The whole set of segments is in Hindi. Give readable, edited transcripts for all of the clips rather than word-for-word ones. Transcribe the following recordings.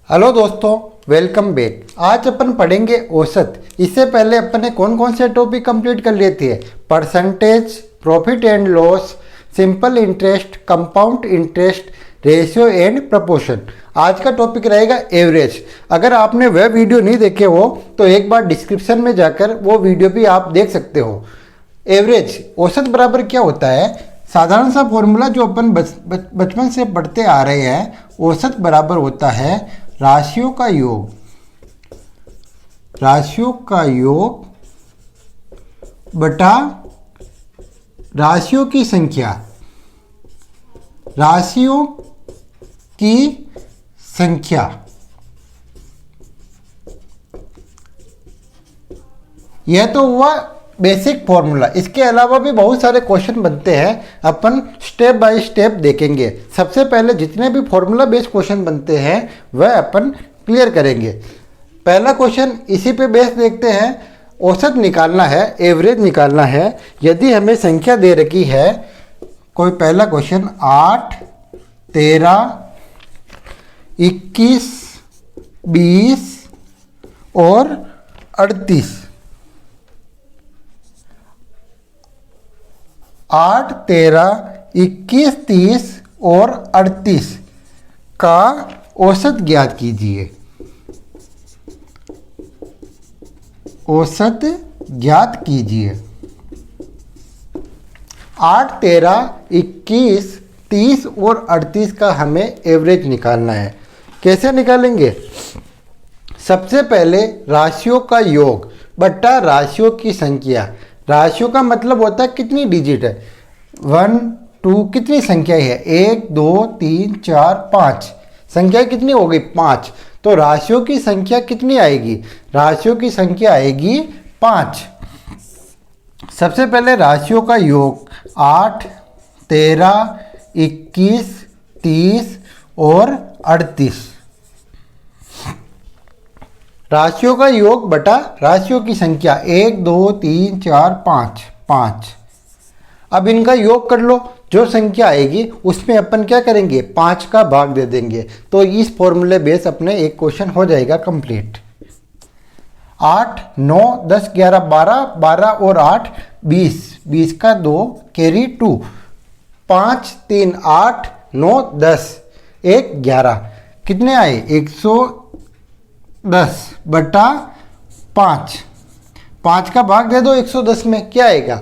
हेलो दोस्तों, वेलकम बैक। आज अपन पढ़ेंगे औसत। इससे पहले अपन ने कौन कौन से टॉपिक कंप्लीट कर लिए थे? Percentage, profit and loss, simple interest, compound interest, ratio and proportion. आज का टॉपिक रहेगा एवरेज। अगर आपने वह वीडियो नहीं देखे हो तो एक बार डिस्क्रिप्शन में जाकर वो वीडियो भी आप देख सकते हो। एवरेज औसत बराबर क्या होता है? साधारण सा फॉर्मूला जो अपन बचपन से पढ़ते आ रहे हैं, औसत बराबर होता है राशियों का योग। राशियों का योग बटा राशियों की संख्या। राशियों की संख्या। यह तो हुआ बेसिक फॉर्मूला। इसके अलावा भी बहुत सारे क्वेश्चन बनते हैं, अपन स्टेप बाय स्टेप देखेंगे। सबसे पहले जितने भी फॉर्मूला बेस्ड क्वेश्चन बनते हैं वह अपन क्लियर करेंगे। पहला क्वेश्चन इसी पे बेस देखते हैं। औसत निकालना है, एवरेज निकालना है। यदि हमें संख्या दे रखी है, कोई पहला क्वेश्चन 8, 13, 21, 20 और 38। 8, 13, 21, 30 और 38 का औसत ज्ञात कीजिए। औसत ज्ञात कीजिए। 8, 13, 21, 30 और 38 का हमें एवरेज निकालना है। कैसे निकालेंगे? सबसे पहले राशियों का योग बट्टा राशियों की संख्या। राशियों का मतलब होता है कितनी डिजिट है। 1, 2 कितनी संख्या है? 1, 2, 3, 4, 5 संख्या कितनी हो गई? 5। तो राशियों की संख्या कितनी आएगी? राशियों की संख्या आएगी 5। सबसे पहले राशियों का योग 8, 13, 21, 30 और 38। राशियों का योग बटा राशियों की संख्या 1, 2, 3, 4, 5 5। अब इनका योग कर लो। जो संख्या आएगी उसमें अपन क्या करेंगे? 5 का भाग दे देंगे। तो इस फॉर्मूले बेस अपने एक क्वेश्चन हो जाएगा कंप्लीट। 8, 9, 10, 11, 12, 12 और 8 20। 20 का 2 कैरी 2। 5, 3, 8, 9, 10, 1, 11 कितने आए? 110 बटा 5। 5 का भाग दे दो 110 में, क्या आएगा?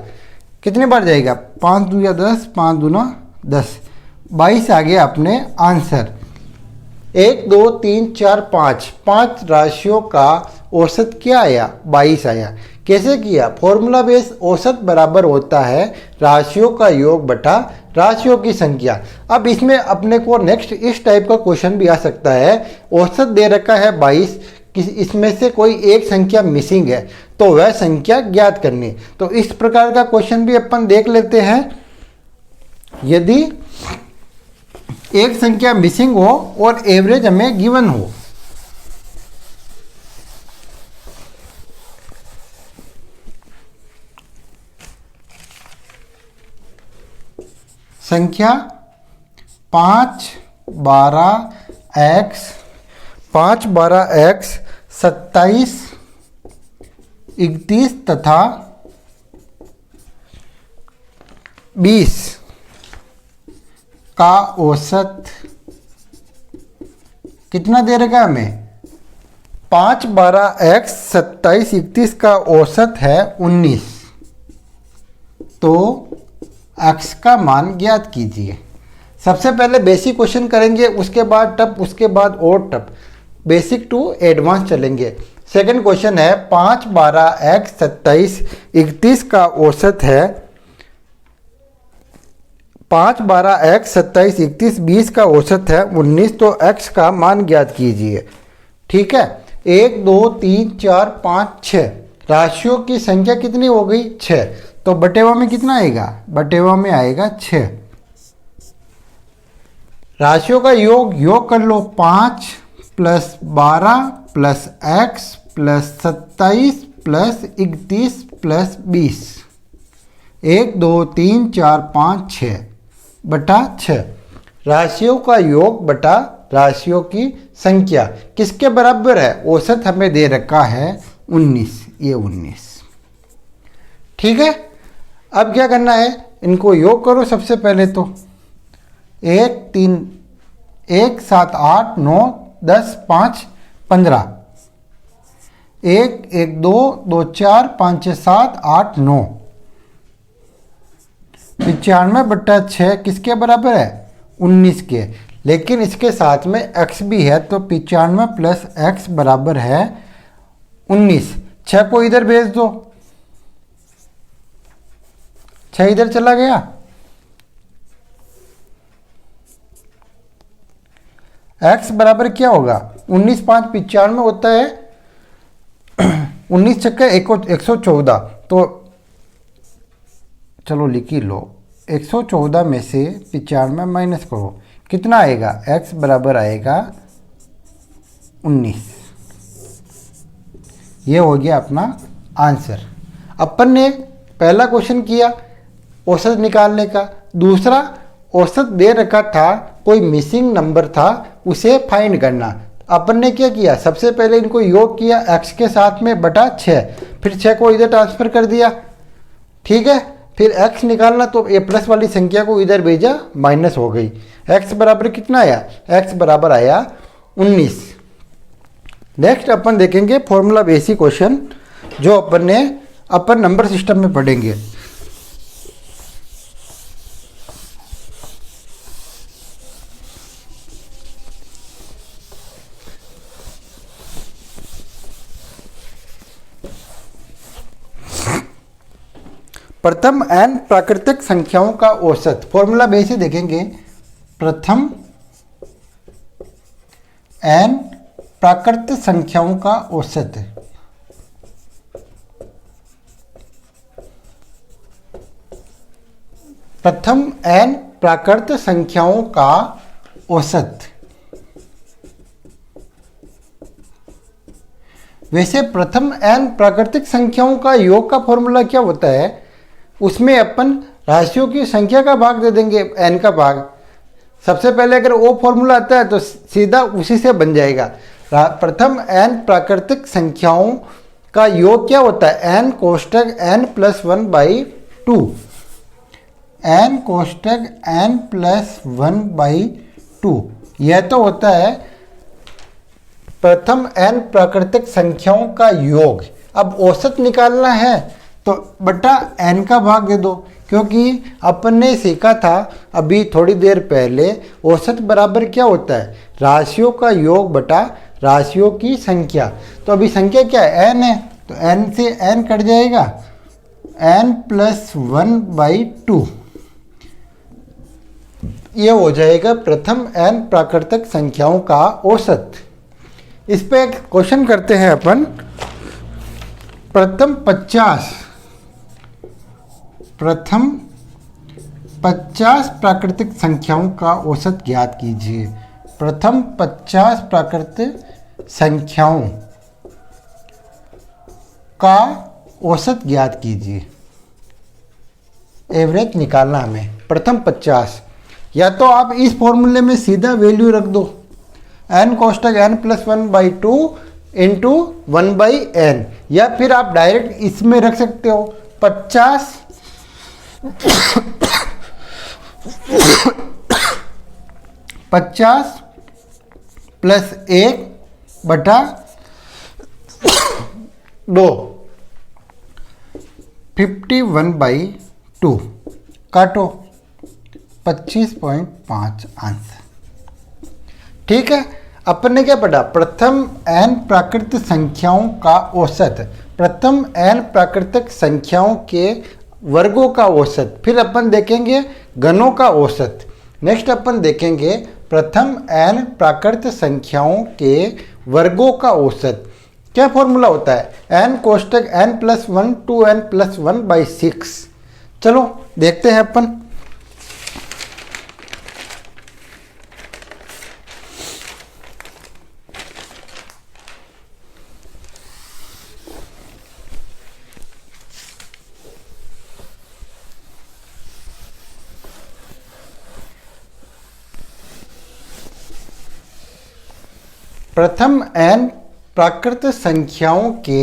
कितने बार जाएगा? 5 दूया 10, 5 दूना 10, 22 आ गया अपने आंसर। 1, 2, 3, 4, 5 5 राशियों का औसत क्या आया? 22 आया। कैसे किया? फॉर्मूला बेस औसत बराबर होता है राशियों का योग बटा राशियों की संख्या। अब इसमें अपने को नेक्स्ट इस टाइप का क्वेश्चन भी आ सकता है। औसत दे रखा है 22, इसमें से कोई एक संख्या मिसिंग है तो वह संख्या ज्ञात करनी। तो इस प्रकार का क्वेश्चन भी अपन देख लेते हैं। यदि एक संख्या मिसिंग हो और एवरेज हमें गिवन हो। संख्या 5, 12x 5, 12x 27, 31 तथा 20 का औसत कितना दे रखा है हमें? 5, 12x 27, 31 का औसत है 19। तो x का मान ज्ञात कीजिए। सबसे पहले बेसिक क्वेश्चन करेंगे, उसके बाद टफ, उसके बाद और टफ। बेसिक टू एडवांस चलेंगे। सेकंड क्वेश्चन है 5, 12x 27, 31 का औसत है 5, 12x 27, 31, 20 का औसत है 19। तो x का मान ज्ञात कीजिए। ठीक है। 1, 2, 3, 4, 5, 6 राशियों की संख्या कितनी हो गई? 6। तो बटेवा में कितना आएगा? बटेवा में आएगा 6। राशियों का योग कर लो। 5 + 12 + x + 27 + 31 + 20। 1, 2, 3, 4, 5, 6 बटा 6। राशियों का योग बटा राशियों की संख्या किसके बराबर है? औसत हमें दे रखा है 19, ये 19। ठीक है, अब क्या करना है, इनको योग करो सबसे पहले तो। 1 3 1 7 8 9 10 5 15, 1 1 2 2 4 5 6 7 8 9, 95/6 किसके बराबर है? 19 के। लेकिन इसके साथ में x भी है, तो 95 + x बराबर है 19। 6 को इधर भेज दो, 6 इधर चला गया, x बराबर क्या होगा? 19 5 95 होता है, 19 छक्का 114। तो चलो लिख ही लो, 114 में से 95 माइनस करो, कितना आएगा? x बराबर आएगा 19। ये हो गया अपना आंसर। अपन ने पहला क्वेश्चन किया औसत निकालने का, दूसरा औसत दे रखा था, कोई मिसिंग नंबर था, उसे फाइंड करना। अपन ने क्या किया, सबसे पहले इनको योग किया x के साथ में बटा 6, फिर 6 को इधर ट्रांसफर कर दिया। ठीक है, फिर x निकालना, तो ये प्लस वाली संख्या को इधर भेजा, माइनस हो गई। x बराबर कितना आया? x बराबर आया 19। नेक्स्ट अपन देखेंगे फॉर्मूला बेसिक क्वेश्चन, जो अपन नंबर सिस्टम में पढ़ेंगे। प्रथम n प्राकृतिक संख्याओं का औसत, फॉर्मूला बेसिक देखेंगे। प्रथम n प्राकृतिक संख्याओं का औसत, प्रथम n प्राकृतिक संख्याओं का औसत। वैसे प्रथम n प्राकृतिक संख्याओं का योग का फॉर्मूला क्या होता है? उसमें अपन राशियों की संख्या का भाग दे देंगे, n का भाग। सबसे पहले अगर वो फॉर्मूला आता है तो सीधा उसी से बन जाएगा। प्रथम n प्राकृतिक संख्याओं का योग क्या होता है? n कोष्टक n + 1/2, n कोष्टक n + 1/2, यह तो होता है प्रथम n प्राकृतिक संख्याओं का योग। अब औसत निकालना है तो बटा n का भाग दे दो, क्योंकि अपन ने सीखा था अभी थोड़ी देर पहले, औसत बराबर क्या होता है? राशियों का योग बटा राशियों की संख्या। तो अभी संख्या क्या है? n है, तो n से n कट जाएगा, n + 1/2, ये हो जाएगा प्रथम n प्राकृतिक संख्याओं का औसत। इस पे एक क्वेश्चन करते हैं अपन। प्रथम 50 प्राकृतिक संख्याओं का औसत ज्ञात कीजिए। प्रथम 50 प्राकृतिक संख्याओं का औसत ज्ञात कीजिए। एवरेज निकालना हमें प्रथम 50। या तो आप इस फॉर्मूले में सीधा वैल्यू रख दो, n कोष्टक n + 1/2 इंटू 1/n, या फिर आप डायरेक्ट इसमें रख सकते हो 50 + 1/2, 51/2, काटो 25.5 आंसर। ठीक है, अपन ने क्या पढ़ा? प्रथम n प्राकृतिक संख्याओं का औसत, प्रथम n प्राकृतिक संख्याओं के वर्गों का औसत, फिर अपन देखेंगे गणों का औसत। नेक्स्ट अपन देखेंगे प्रथम n प्राकृतिक संख्याओं के वर्गों का औसत। क्या फॉर्मूला होता है? n कोष्टक n + 1 2n + 1/6। चलो देखते हैं अपन। प्रथम n प्राकृत संख्याओं के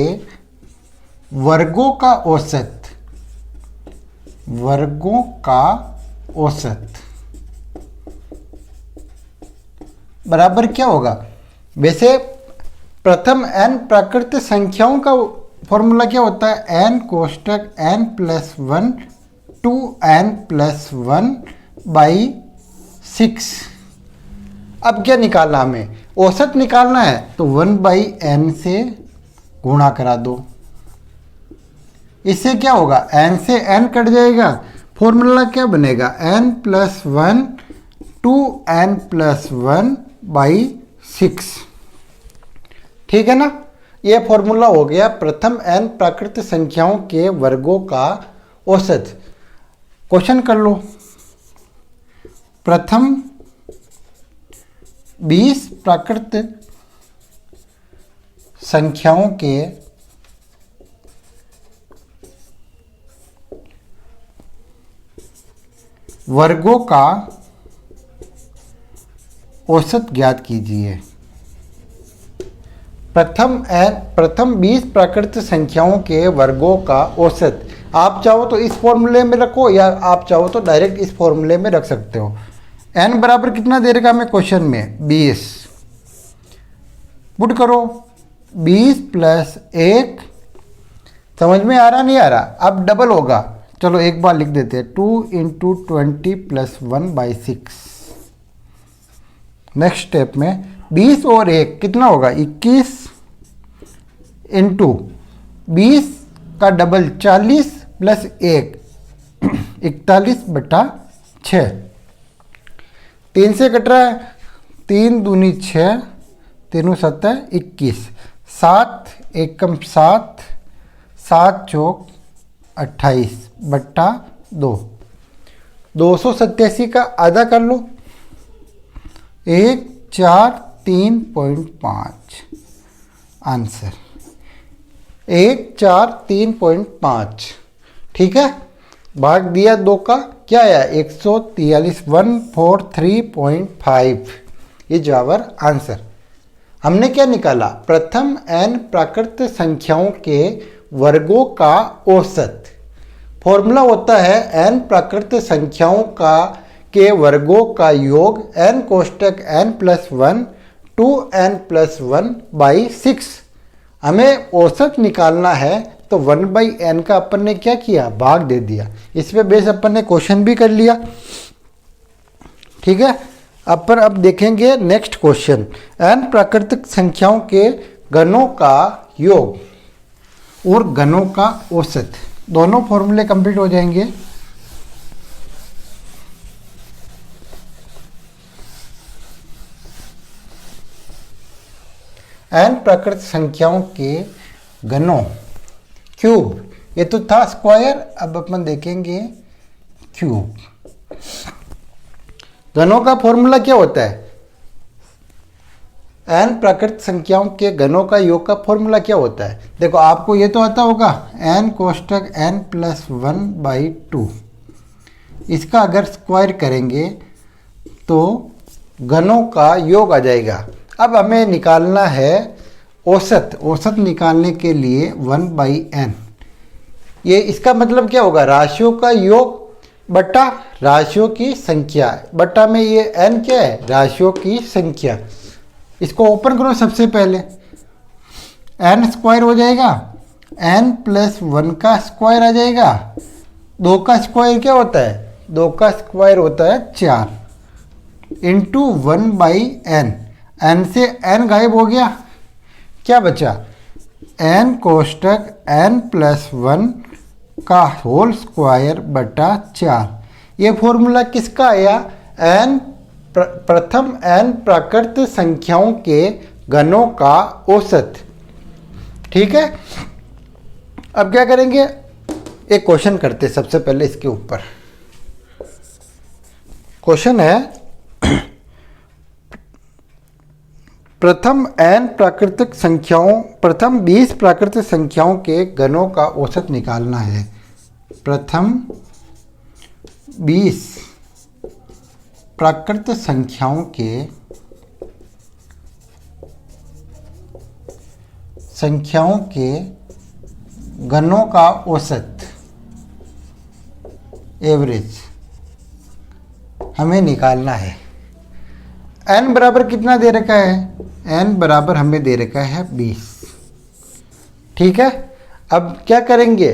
वर्गों का औसत, वर्गों का औसत बराबर क्या होगा। वैसे प्रथम n प्राकृत संख्याओं का फॉर्मूला क्या होता है, n कोष्टक n plus 1 2n+1 by 6। अब क्या निकालना, हमें औसत निकालना है तो 1/n से गुणा करा दो। इससे क्या होगा, n से n कट जाएगा, फॉर्मूला क्या बनेगा, n+1 2n+1 बाई 6। ठीक है ना, यह फॉर्मूला हो गया प्रथम n प्राकृत संख्याओं के वर्गों का औसत। क्वेश्चन कर लो, प्रथम 20 प्राकृत संख्याओं के वर्गों का औसत ज्ञात कीजिए। प्रथम 20 प्राकृत संख्याओं के वर्गों का औसत, आप चाहो तो इस फॉर्मूले में रखो या आप चाहो तो डायरेक्ट इस फॉर्मूले में रख सकते हो। n बराबर कितना दे रखा हमें क्वेश्चन में, 20। पुट करो 20 + 1, समझ में आ रहा नहीं आ रहा, अब डबल होगा, चलो एक बार लिख देते हैं, 2 × 20 + 1/6। नेक्स्ट स्टेप में 20 और 1 कितना होगा, 21 इंटू 20 का डबल 40 + 1 41/6। 3 से कट रहा है, 3 दूनी 6, 3 7 21, 7 एकम 7, 7 चौक 28/2। 287 का आधा कर लो, 143.5 आंसर, 143.5। ठीक है, भाग दिया 2 का, क्या आया 143, 143.5, ये जवाब आंसर। हमने क्या निकाला, प्रथम n प्राकृत संख्याओं के वर्गों का औसत। फॉर्मूला होता है n प्राकृत संख्याओं का के वर्गों का योग n कोष्टक n+1 2n+1 बाई 6। हमें औसत निकालना है तो 1/n का अपन ने क्या किया, भाग दे दिया। इस पे बेस अपन ने क्वेश्चन भी कर लिया। ठीक है, अब देखेंगे नेक्स्ट क्वेश्चन, n प्राकृतिक संख्याओं के गणों का योग और गणों का औसत, दोनों फॉर्मूले कंप्लीट हो जाएंगे। n प्राकृत संख्याओं के गणों, क्यूब, ये तो था स्क्वायर, अब अपन देखेंगे क्यूब। गणों का फॉर्मूला क्या होता है, n प्राकृत संख्याओं के गणों का योग का फॉर्मूला क्या होता है, देखो आपको ये तो आता होगा, n कोष्टक n+1/2। इसका अगर स्क्वायर करेंगे तो गणों का योग आ जाएगा। अब हमें निकालना है औसत, औसत निकालने के लिए 1/n, ये इसका मतलब क्या होगा, राशियों का योग बटा राशियों की संख्या, बटा में ये n क्या है, राशियों की संख्या। इसको ओपन करो, सबसे पहले n स्क्वायर हो जाएगा, n+1 का स्क्वायर आ जाएगा। 2 का स्क्वायर क्या होता है, 2 का स्क्वायर होता है 4 इंटू 1/n, n से n गायब हो गया, क्या बचा, n कोष्टक n+1 का होल स्क्वायर बटा 4। ये फॉर्मूला किसका आया, प्रथम n प्राकृत संख्याओं के गणों का औसत। ठीक है, अब क्या करेंगे, एक क्वेश्चन करते सबसे पहले इसके ऊपर। क्वेश्चन है, प्रथम 20 प्राकृतिक संख्याओं के गणों का औसत निकालना है। प्रथम 20 प्राकृतिक संख्याओं के संख्याओं के घनों का औसत एवरेज हमें निकालना है। n बराबर कितना दे रखा है? n बराबर हमें दे रखा है 20। ठीक है, अब क्या करेंगे?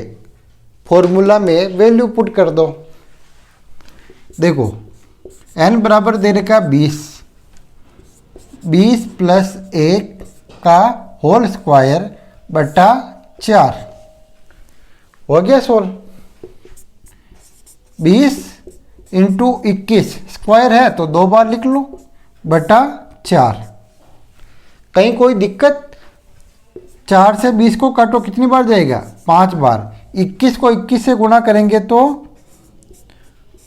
फॉर्मूला में वैल्यू पुट कर दो। देखो n बराबर दे रखा है 20, 20 प्लस 1 का होल स्क्वायर बटा 4 हो गया सोल्व। 20 इंटू 21 स्क्वायर है तो 2 बार लिख लो बटा 4। कहीं कोई दिक्कत? 4 से 20 को काटो, कितनी बार जाएगा? 5 बार। 21 को 21 से गुणा करेंगे तो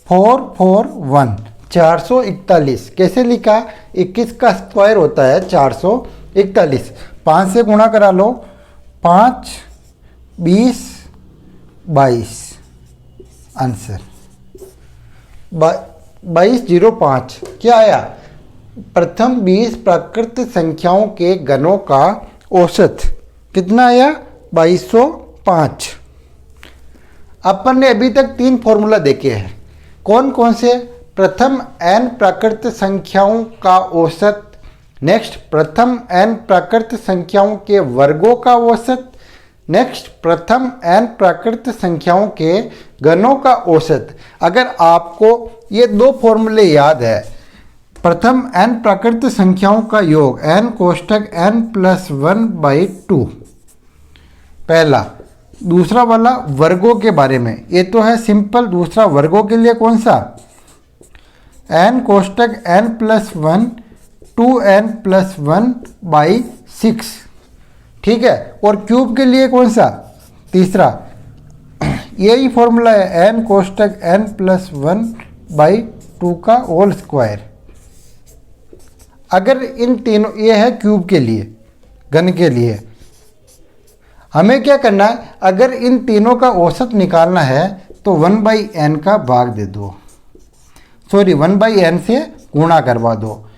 441 441। कैसे लिखा? 21 का स्क्वायर होता है 441। 5 से गुणा करा लो, 5 20 22। आंसर 2205 क्या आया? प्रथम 20 प्राकृत संख्याओं के घनों का औसत कितना आया? 2205। अपन ने अभी तक 3 फॉर्मूला देखे हैं। कौन कौन से? प्रथम n प्राकृत संख्याओं का औसत, नेक्स्ट प्रथम n प्राकृत संख्याओं के वर्गों का औसत, नेक्स्ट प्रथम n प्राकृत संख्याओं के घनों का औसत। अगर आपको ये 2 फॉर्मूले याद है, प्रथम n प्राकृत संख्याओं का योग n कोष्ठक n प्लस 1/2 पहला, दूसरा वाला वर्गों के बारे में, ये तो है सिंपल। दूसरा वर्गों के लिए कौन सा? n कोष्ठक n प्लस 1 2n प्लस 1/6। ठीक है, और क्यूब के लिए कौन सा? तीसरा, यही फॉर्मूला है n कोष्ठक n प्लस 1/2 का होल स्क्वायर। अगर इन तीनों, ये है क्यूब के लिए, घन के लिए। हमें क्या करना है? अगर इन तीनों का औसत निकालना है तो 1/n का भाग दे दो, सॉरी 1/n से गुणा करवा दो।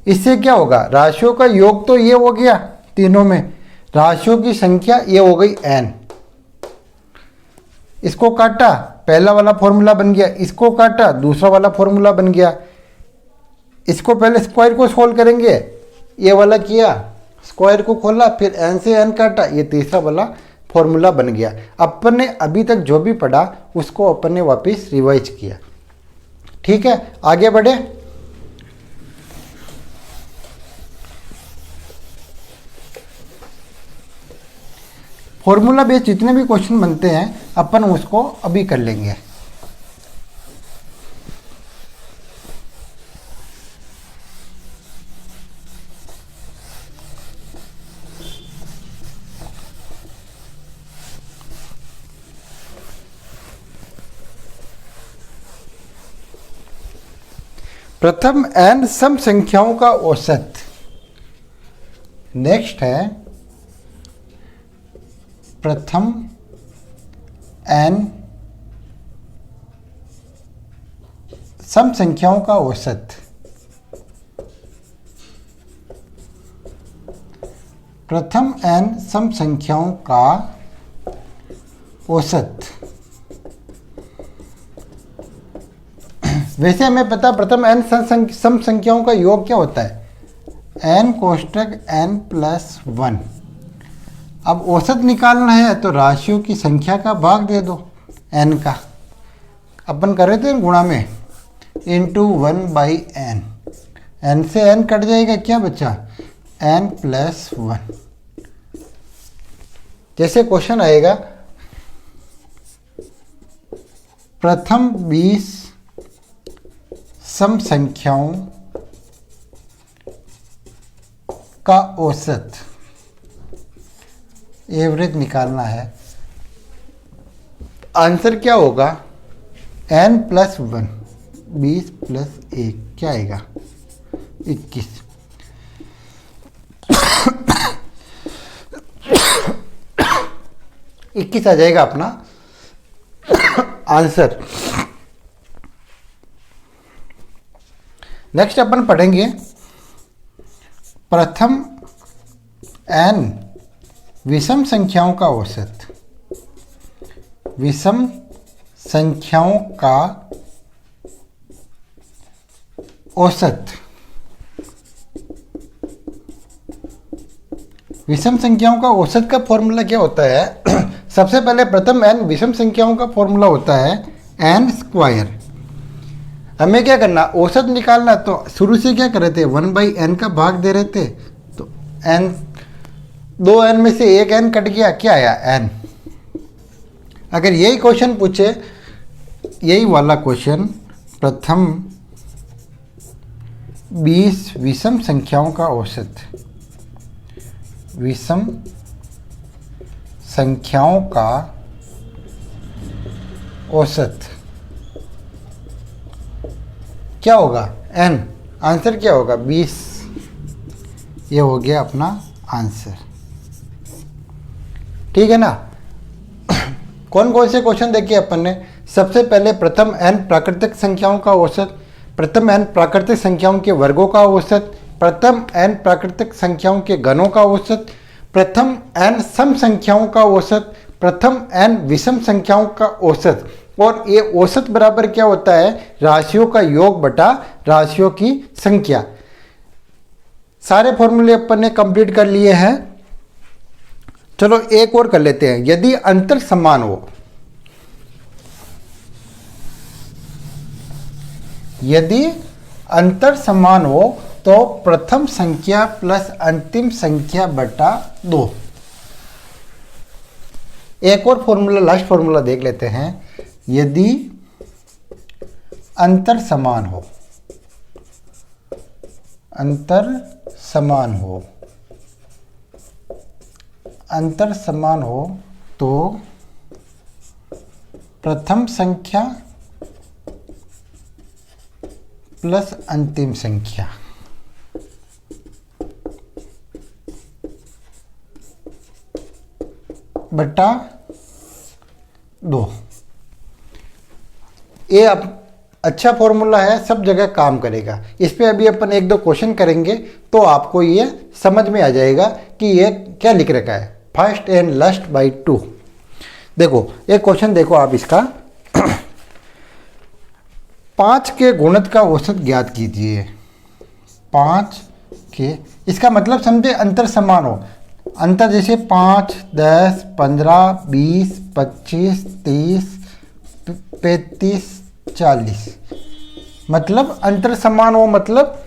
इससे क्या होगा? राशियों का योग तो ये हो गया, तीनों में राशियों की संख्या ये हो गई n। इसको काटा, पहला वाला फॉर्मूला बन गया। इसको काटा, दूसरा वाला फॉर्मूला बन गया। इसको पहले स्क्वायर को सोल्व करेंगे, ये वाला किया, स्क्वायर को खोला, फिर n से n काटा, ये तीसरा वाला फॉर्मूला बन गया। अपन ने अभी तक जो भी पढ़ा उसको अपन ने वापस रिवाइज किया। ठीक है, आगे बढ़े। फॉर्मूला बेस्ड जितने भी क्वेश्चन बनते हैं अपन उसको अभी कर लेंगे। प्रथम n सम संख्याओं का औसत। नेक्स्ट है प्रथम n सम संख्याओं का औसत। प्रथम n सम संख्याओं का औसत। वैसे हमें पता प्रथम n सम संख्याओं का योग क्या होता है? n कोष्ठक n प्लस 1। अब औसत निकालना है तो राशियों की संख्या का भाग दे दो n का। अपन कर रहे थे गुणा में, इंटू 1/n। n से n कट जाएगा, क्या बचा? n plus 1। जैसे क्वेश्चन आएगा प्रथम 20 सम संख्याओं का औसत एवरेज निकालना है। आंसर क्या होगा? n प्लस 1, 20 प्लस 1 क्या आएगा? 21। आ जाएगा अपना आंसर। नेक्स्ट अपन पढ़ेंगे प्रथम n विषम संख्याओं का औसत, विषम संख्याओं का औसत, विषम संख्याओं का औसत का फॉर्मूला क्या होता है? सबसे पहले प्रथम n विषम संख्याओं का फॉर्मूला होता है n स्क्वायर। हमें क्या करना, औसत निकालना। तो शुरू से क्या कर रहे थे, 1/n का भाग दे रहे थे, तो n, 2n में से एक n कट गया, क्या आया, n। अगर यही क्वेश्चन पूछे, यही वाला क्वेश्चन, प्रथम 20 विषम संख्याओं का औसत, विषम संख्याओं का औसत क्या होगा, n। आंसर क्या होगा, 20। ये हो गया अपना आंसर, ठीक है ना। कौन कौन से क्वेश्चन देखे अपन ने? सबसे पहले प्रथम n प्राकृतिक संख्याओं का औसत, प्रथम n प्राकृतिक संख्याओं के वर्गों का औसत, प्रथम n प्राकृतिक संख्याओं के घनों का औसत, प्रथम n सम संख्याओं का औसत, प्रथम n विषम संख्याओं का औसत। और ये औसत बराबर क्या होता है, राशियों का योग बटा राशियों की संख्या। सारे फॉर्मूले अपन ने कंप्लीट कर लिए हैं। चलो एक और कर लेते हैं। यदि अंतर समान हो, यदि अंतर समान हो तो प्रथम संख्या प्लस अंतिम संख्या बटा 2। एक और फॉर्मूला, लास्ट फॉर्मूला देख लेते हैं। यदि अंतर समान हो, अंतर समान हो, अंतर समान हो तो प्रथम संख्या प्लस अंतिम संख्या बटा 2। ये अब अच्छा फॉर्मूला है, सब जगह काम करेगा। इस पे अभी अपन एक दो क्वेश्चन करेंगे तो आपको ये समझ में आ जाएगा कि ये क्या लिख रखा है, फर्स्ट एंड लास्ट बाई 2। देखो एक क्वेश्चन देखो आप इसका। 5 के गुणज का औसत ज्ञात कीजिए। 5 के, इसका मतलब समझे अंतर समान हो। अंतर जैसे 5, 10, 15, 20, 25, 30, 35, 40, मतलब अंतर समान हो, मतलब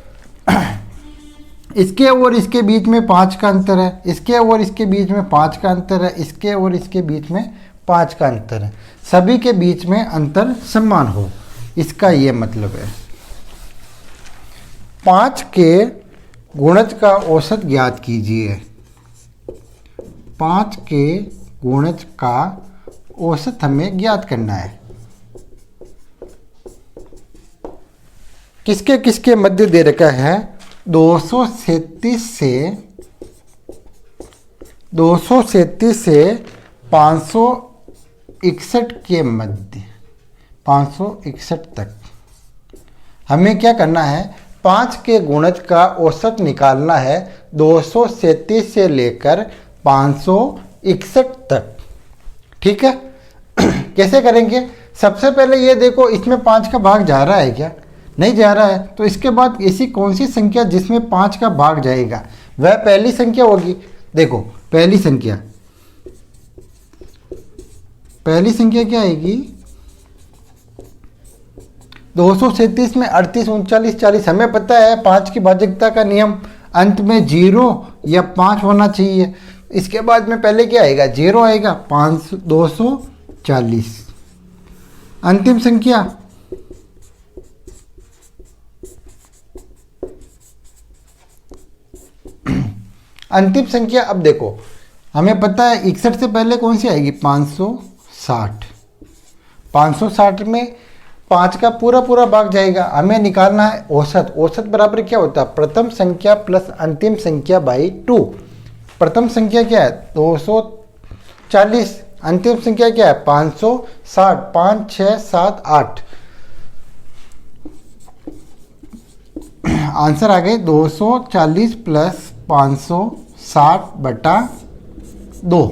इसके और इसके बीच में 5 का अंतर है, इसके और इसके बीच में 5 का अंतर है, इसके और इसके बीच में 5 का अंतर है, सभी के बीच में अंतर समान हो, इसका ये मतलब है। 5 के गुणज का औसत ज्ञात कीजिए। 5 के गुणज का औसत हमें ज्ञात करना है। किसके किसके मध्य दे रखा है, 237 से 561 के मध्य, 561 तक हमें क्या करना है, 5 के गुणज का औसत निकालना है 237 से लेकर 561 तक, ठीक है। कैसे करेंगे, सबसे पहले ये देखो इसमें 5 का भाग जा रहा है क्या, नहीं जा रहा है, तो इसके बाद ऐसी कौन सी संख्या जिसमें 5 का भाग जाएगा, वह पहली संख्या होगी। देखो पहली संख्या क्या आएगी, 237 में 38, 39, 40। हमें पता है 5 की भाजकता का नियम, अंत में 0 या 5 होना चाहिए। इसके बाद में पहले क्या आएगा, 0 आएगा, 240। अंतिम संख्या अंतिम संख्या, अब देखो हमें पता है 61 से पहले कौन सी आएगी, 560। 560 में 5 का पूरा पूरा भाग जाएगा। हमें निकालना है औसत। औसत बराबर क्या होता है, प्रथम संख्या प्लस अंतिम संख्या बाई 2। प्रथम संख्या क्या है, 240, अंतिम संख्या क्या है, 560। 5, 6, 7, 8, आंसर आ गए 240 प्लस 560। 60/2।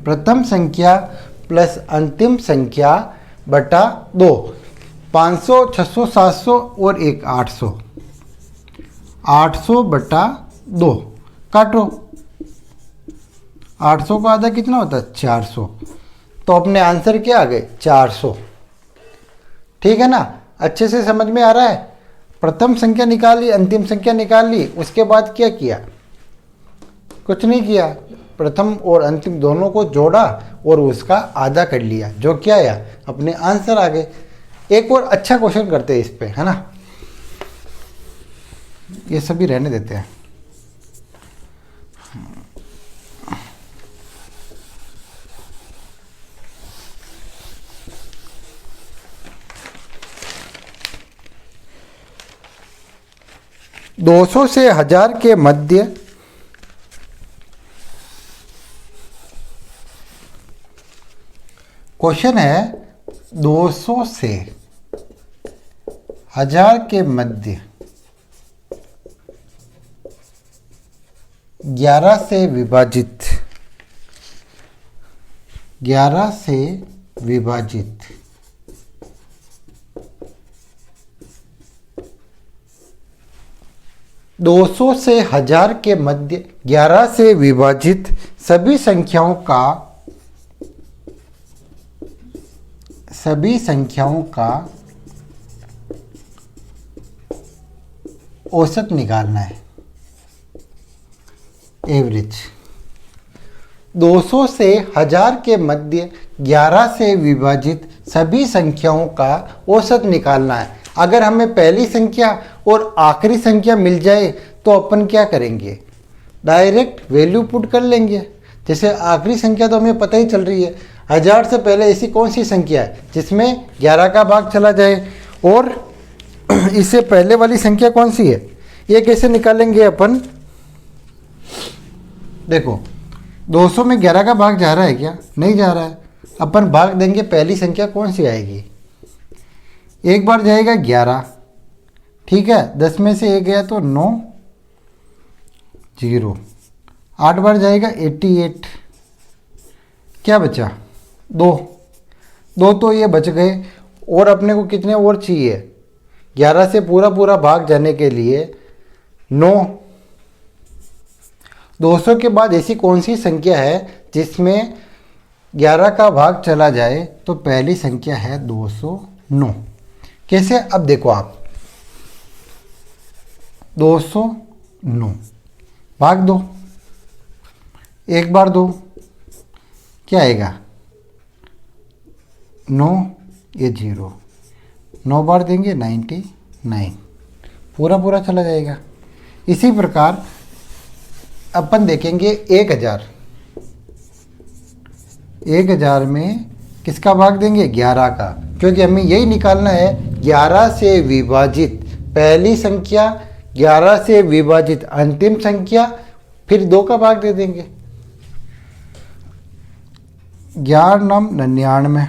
प्रथम संख्या प्लस अंतिम संख्या बटा 2। 500, 600, 700 और एक 800। 800/2 काटो। 800 का आधा कितना होता है? 400। तो अपने आंसर क्या आ गए? 400। ठीक है ना? अच्छे से समझ में आ रहा है? प्रथम संख्या निकाली, अंतिम संख्या निकाल ली, उसके बाद क्या किया? कुछ नहीं किया। प्रथम और अंतिम दोनों को जोड़ा और उसका आधा कर लिया, जो क्या आया? अपने आंसर आ गए। एक और अच्छा क्वेश्चन करते हैं इस पे, है ना? ये सभी रहने देते हैं। दो सौ से 1000 के मध्य क्वेश्चन है 200 से 1000 के मध्य 11 से विभाजित 200 से 1000 के मध्य 11 से विभाजित सभी संख्याओं का औसत निकालना है, एवरेज। 200 से 1000 के मध्य 11 से विभाजित सभी संख्याओं का औसत निकालना है। अगर हमें पहली संख्या और आखिरी संख्या मिल जाए तो अपन क्या करेंगे? डायरेक्ट वैल्यू पुट कर लेंगे। जैसे आखिरी संख्या तो हमें पता ही चल रही है, 1000 से पहले ऐसी कौन सी संख्या है जिसमें 11 का भाग चला जाए, और इससे पहले वाली संख्या कौन सी है? ये कैसे निकालेंगे अपन? देखो, 200 में 11 का भाग जा रहा है क्या? नहीं जा रहा है। अपन भाग देंगे, पहली संख्या कौन सी आएगी? एक बार जाएगा 11, ठीक है, 10 में से एक गया तो 9, 0। 8 बार जाएगा 88, क्या बचा? 2 तो ये बच गए। और अपने को कितने और चाहिए? 11 से पूरा भाग जाने के लिए 9। 200 के बाद ऐसी कौन सी संख्या है जिसमें 11 का भाग चला जाए? तो पहली संख्या है 209। कैसे? अब देखो आप, 209 भाग दो, एक बार दो, क्या आएगा? 9, ये 0। 9 बार देंगे 99, पूरा चला जाएगा। इसी प्रकार अपन देखेंगे 1000। 1000 में किसका भाग देंगे? 11 का, क्योंकि हमें यही निकालना है 11 से विभाजित पहली संख्या, 11 से विभाजित अंतिम संख्या, फिर 2 का भाग दे देंगे। 11 9 99,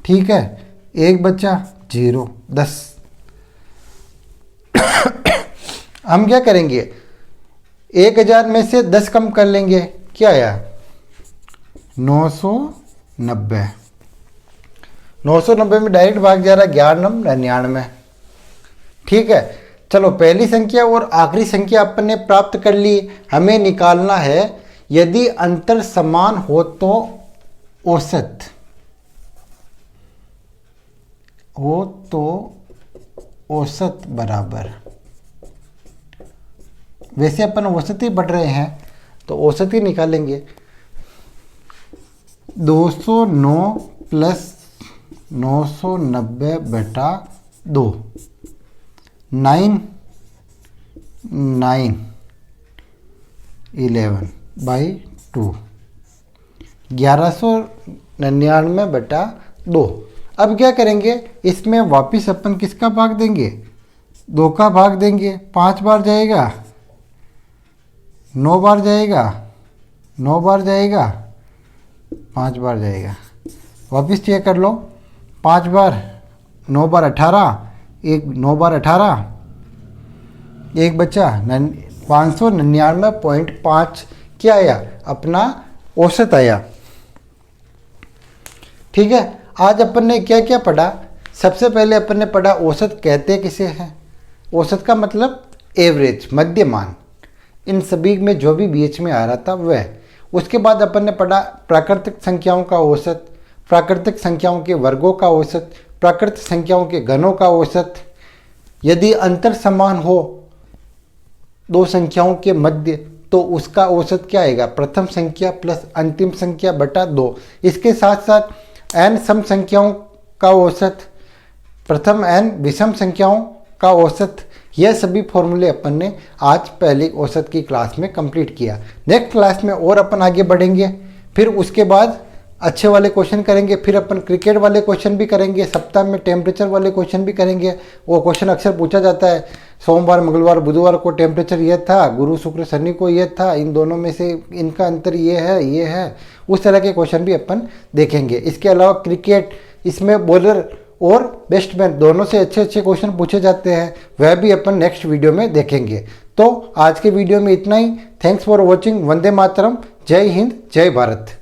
ठीक है, एक बच्चा 0, 10। हम क्या करेंगे? 1000 में से 10 कम कर लेंगे, क्या आया? 990। 990 में डायरेक्ट भाग जा रहा है 11 9 99, ठीक है। चलो, पहली संख्या और आखिरी संख्या अपन ने प्राप्त कर ली। हमें निकालना है यदि अंतर समान हो तो औसत बराबर। वैसे अपन औसत ही बढ़ रहे हैं तो औसत ही निकालेंगे। 209 प्लस 990/2, 9 9 11/2, 1199/2। अब क्या करेंगे? इसमें वापस अपन किसका भाग देंगे? 2 का भाग देंगे। 5 बार जाएगा, 9 बार जाएगा, 9 बार जाएगा, 5 बार जाएगा। वापस चेक कर लो, 5 बार, 9 बार 18, एक 9 बार 18, एक बच्चा 599.5 क्या आया, अपना औसत आया। ठीक है, आज अपन ने क्या क्या पढ़ा। सबसे पहले अपन ने पढ़ा औसत कहते किसे हैं। औसत का मतलब एवरेज, मध्यमान, इन सभी में जो भी बीच में आ रहा था वह। उसके बाद अपन ने पढ़ा प्राकृतिक संख्याओं का औसत, प्राकृतिक संख्याओं के वर्गों का औसत, प्राकृतिक संख्याओं के घनों का औसत। यदि अंतर समान हो दो संख्याओं के मध्य तो उसका औसत क्या आएगा, प्रथम संख्या प्लस अंतिम संख्या बटा 2। इसके साथ साथ n सम संख्याओं का औसत, प्रथम n विषम संख्याओं का औसत, यह सभी फॉर्मूले अपन ने आज पहली औसत की क्लास में कंप्लीट किया। नेक्स्ट क्लास में और अपन आगे बढ़ेंगे, फिर उसके बाद अच्छे वाले क्वेश्चन करेंगे, फिर अपन क्रिकेट वाले क्वेश्चन भी करेंगे, सप्ताह में टेम्परेचर वाले क्वेश्चन भी करेंगे। वो क्वेश्चन अक्सर पूछा जाता है, सोमवार मंगलवार बुधवार को टेम्परेचर ये था, गुरु शुक्र शनि को ये था, इन दोनों में से इनका अंतर ये है। उस तरह के क्वेश्चन भी अपन देखेंगे। इसके अलावा क्रिकेट, इसमें बॉलर और बैट्समैन दोनों से अच्छे अच्छे क्वेश्चन पूछे जाते हैं, वह भी अपन नेक्स्ट वीडियो में देखेंगे। तो आज के वीडियो में इतना ही। Thanks for watching. Vande Mataram. जय हिंद, जय भारत।